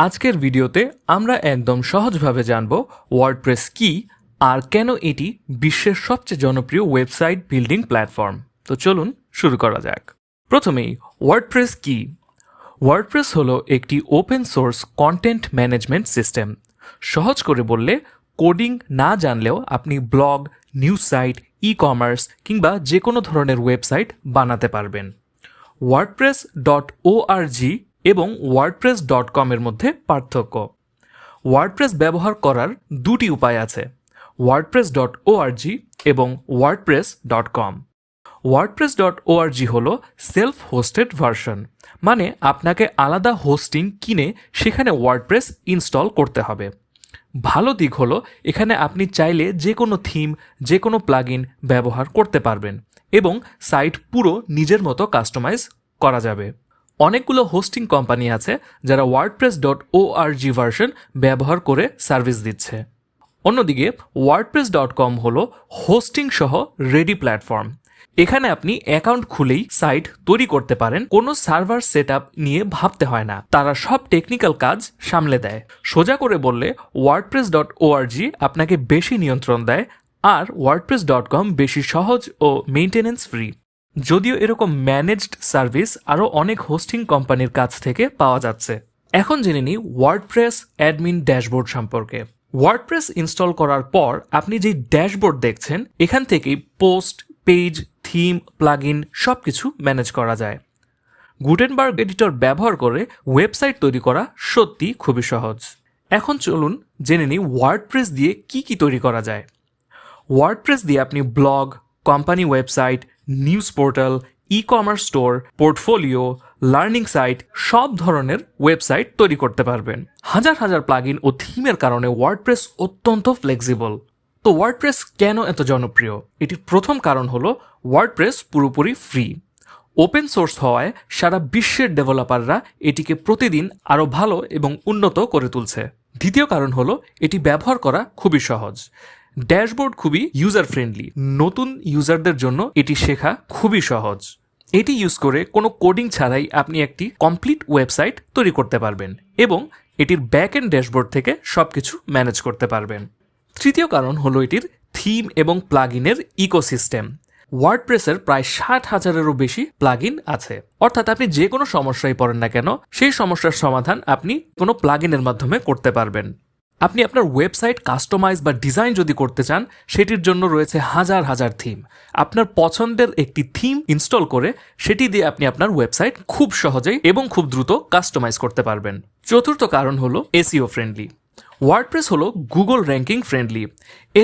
আজকের ভিডিওতে আমরা একদম সহজভাবে জানব ওয়ার্ডপ্রেস কি আর কেন এটি বিশ্বের সবচেয়ে জনপ্রিয় ওয়েবসাইট বিল্ডিং প্ল্যাটফর্ম। তো চলুন শুরু করা যাক। প্রথমেই ওয়ার্ডপ্রেস কি? ওয়ার্ডপ্রেস হলো একটি open source content management system. সহজ করে বললে, কোডিং না জানলেও আপনি blog, news site, e commerce কিংবা যে কোনো ধরনের ওয়েবসাইট বানাতে পারবেন। WordPress.org এবং WordPress.com এর মধ্যে পার্থক্য। ওয়ার্ডপ্রেস ব্যবহার করার দুটি উপায় আছে, WordPress.org এবং WordPress.com। WordPress.org হলো সেলফ হোস্টেড ভার্সন, মানে আপনাকে আলাদা হোস্টিং কিনে সেখানে ওয়ার্ডপ্রেস ইনস্টল করতে হবে। ভালো দিক হলো এখানে আপনি চাইলে যে কোনো থিম, যে কোনো প্লাগইন ব্যবহার করতে পারবেন এবং সাইট পুরো নিজের মতো কাস্টমাইজ করা যাবে। অনেকগুলো হোস্টিং কোম্পানি আছে যারা WordPress.org ভার্সন ব্যবহার করে সার্ভিস দিচ্ছে। অন্যদিকে WordPress.com হলো হোস্টিং সহ রেডি প্ল্যাটফর্ম। এখানে আপনি অ্যাকাউন্ট খুলেই সাইট তৈরি করতে পারেন, কোনো সার্ভার সেটআপ নিয়ে ভাবতে হয় না, তারা সব টেকনিক্যাল কাজ সামলে দেয়। সোজা করে বললে WordPress.org আপনাকে বেশি নিয়ন্ত্রণ দেয় আর WordPress.com বেশি সহজ ও মেইনটেনেন্স ফ্রি। যদিও এরকম ম্যানেজড সার্ভিস আরও অনেক হোস্টিং কোম্পানির কাছ থেকে পাওয়া যাচ্ছে। এখন জেনে নিই ওয়ার্ডপ্রেস অ্যাডমিন ড্যাশবোর্ড সম্পর্কে। ওয়ার্ডপ্রেস ইনস্টল করার পর আপনি যে ড্যাশবোর্ড দেখছেন, এখান থেকেই পোস্ট, পেজ, থিম, প্লাগইন সবকিছু ম্যানেজ করা যায়। গুটেনবার্গ এডিটর ব্যবহার করে ওয়েবসাইট তৈরি করা সত্যি খুবই সহজ। এখন চলুন জেনে নিই ওয়ার্ডপ্রেস দিয়ে কি তৈরি করা যায়। ওয়ার্ডপ্রেস দিয়ে আপনি blog, company website, news portal, e commerce store, portfolio, learning site সব ধরনের ওয়েবসাইট তৈরি করতে পারবেন। হাজার হাজার প্লাগইন ও থিমের কারণে ওয়ার্ডপ্রেস অত্যন্ত ফ্লেক্সিবল। তো ওয়ার্ডপ্রেস কেন এত জনপ্রিয়? এটির প্রথম কারণ হলো ওয়ার্ডপ্রেস পুরোপুরি ফ্রি। ওপেন সোর্স হওয়ায় সারা বিশ্বের ডেভেলপাররা এটিকে প্রতিদিন আরও ভালো এবং উন্নত করে তুলছে। দ্বিতীয় কারণ হলো এটি ব্যবহার করা খুবই সহজ। ড্যাশবোর্ড খুবই ইউজার ফ্রেন্ডলি, নতুন ইউজারদের জন্য এটি শেখা খুবই সহজ। এটি ইউজ করে কোনো কোডিং ছাড়াই আপনি একটি কমপ্লিট ওয়েবসাইট তৈরি করতে পারবেন এবং এটির ব্যাক এন্ড ড্যাশবোর্ড থেকে সবকিছু ম্যানেজ করতে পারবেন। তৃতীয় কারণ হলো এটির থিম এবং প্লাগইনের ইকোসিস্টেম। ওয়ার্ডপ্রেসের প্রায় 60,000-এরও বেশি প্লাগইন আছে, অর্থাৎ আপনি যে কোনো সমস্যায় পড়েন না কেন, সেই সমস্যার সমাধান আপনি কোনো প্লাগইনের মাধ্যমে করতে পারবেন। আপনি আপনার ওয়েবসাইট কাস্টমাইজ বা ডিজাইন যদি করতে চান, সেটির জন্য রয়েছে হাজার হাজার থিম। আপনার পছন্দের একটি থিম ইনস্টল করে সেটি দিয়ে আপনি আপনার ওয়েবসাইট খুব সহজেই এবং খুব দ্রুত কাস্টমাইজ করতে পারবেন। চতুর্থ কারণ হলো এসইও ফ্রেন্ডলি। ওয়ার্ডপ্রেস হলো Google ranking friendly.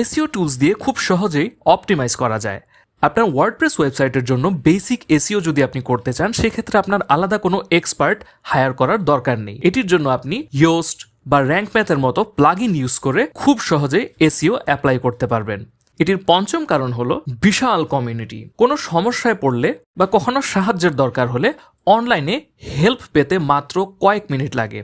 SEO tools দিয়ে খুব সহজেই অপটিমাইজ করা যায়। আপনার ওয়ার্ডপ্রেস ওয়েবসাইটের জন্য বেসিক এসইও যদি আপনি করতে চান, সেক্ষেত্রে আপনার আলাদা কোনো এক্সপার্ট হায়ার করার দরকার নেই। এটির জন্য আপনি ইয়োস্ট বা র্যাঙ্ক ম্যাথের মতো প্লাগইন ইউজ করে খুব সহজে এসইও অ্যাপ্লাই করতে পারবেন। এটির পঞ্চম কারণ হলো বিশাল কমিউনিটি। কোনো সমস্যায় পড়লে বা কখনো সাহায্যের দরকার হলে অনলাইনে হেল্প পেতে মাত্র কয়েক মিনিট লাগে।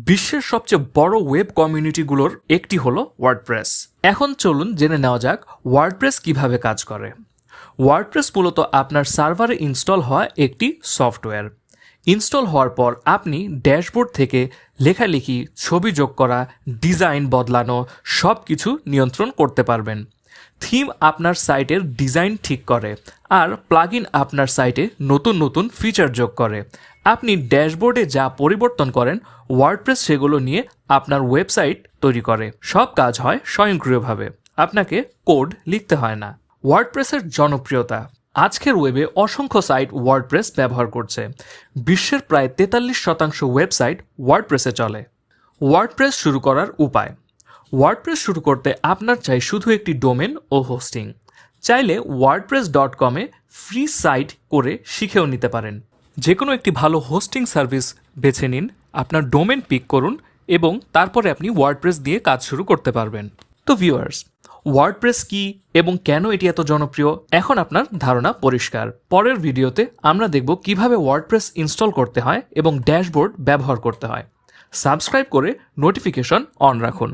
বিশ্বের সবচেয়ে বড় ওয়েব কমিউনিটিগুলোর একটি হলো ওয়ার্ডপ্রেস। এখন চলুন জেনে নেওয়া যাক ওয়ার্ডপ্রেস কিভাবে কাজ করে। ওয়ার্ডপ্রেস মূলত আপনার সার্ভারে ইনস্টল হওয়া একটি সফটওয়্যার। ইনস্টল হওয়ার পর আপনি ড্যাশবোর্ড থেকে লেখালেখি, ছবি যোগ করা, ডিজাইন বদলানো সব কিছু নিয়ন্ত্রণ করতে পারবেন। থিম আপনার সাইটের ডিজাইন ঠিক করে আর প্লাগইন আপনার সাইটে নতুন নতুন ফিচার যোগ করে। আপনি ড্যাশবোর্ডে যা পরিবর্তন করেন, ওয়ার্ডপ্রেস সেগুলো নিয়ে আপনার ওয়েবসাইট তৈরি করে। সব কাজ হয় স্বয়ংক্রিয়ভাবে, আপনাকে কোড লিখতে হয় না। ওয়ার্ডপ্রেসের জনপ্রিয়তা। আজকের ওয়েবে অসংখ্য সাইট ওয়ার্ডপ্রেস ব্যবহার করছে। বিশ্বের প্রায় 43% ওয়েবসাইট ওয়ার্ডপ্রেসে চলে। ওয়ার্ডপ্রেস শুরু করার উপায়। ওয়ার্ডপ্রেস শুরু করতে আপনার চাই শুধু একটি ডোমেন ও হোস্টিং। চাইলে WordPress.com-এ ফ্রি সাইট করে শিখেও নিতে পারেন। যে কোনো একটি ভালো হোস্টিং সার্ভিস বেছে নিন, আপনার ডোমেন পিক করুন এবং তারপরে আপনি ওয়ার্ডপ্রেস দিয়ে কাজ শুরু করতে পারবেন। তো ভিউয়ার্স, ওয়ার্ডপ্রেস কি এবং কেন এটি এত জনপ্রিয়, এখন আপনার ধারণা পরিষ্কার। পরের ভিডিওতে আমরা দেখব কিভাবে ওয়ার্ডপ্রেস ইনস্টল করতে হয় এবং ড্যাশবোর্ড ব্যবহার করতে হয়। সাবস্ক্রাইব করে নোটিফিকেশন অন রাখুন।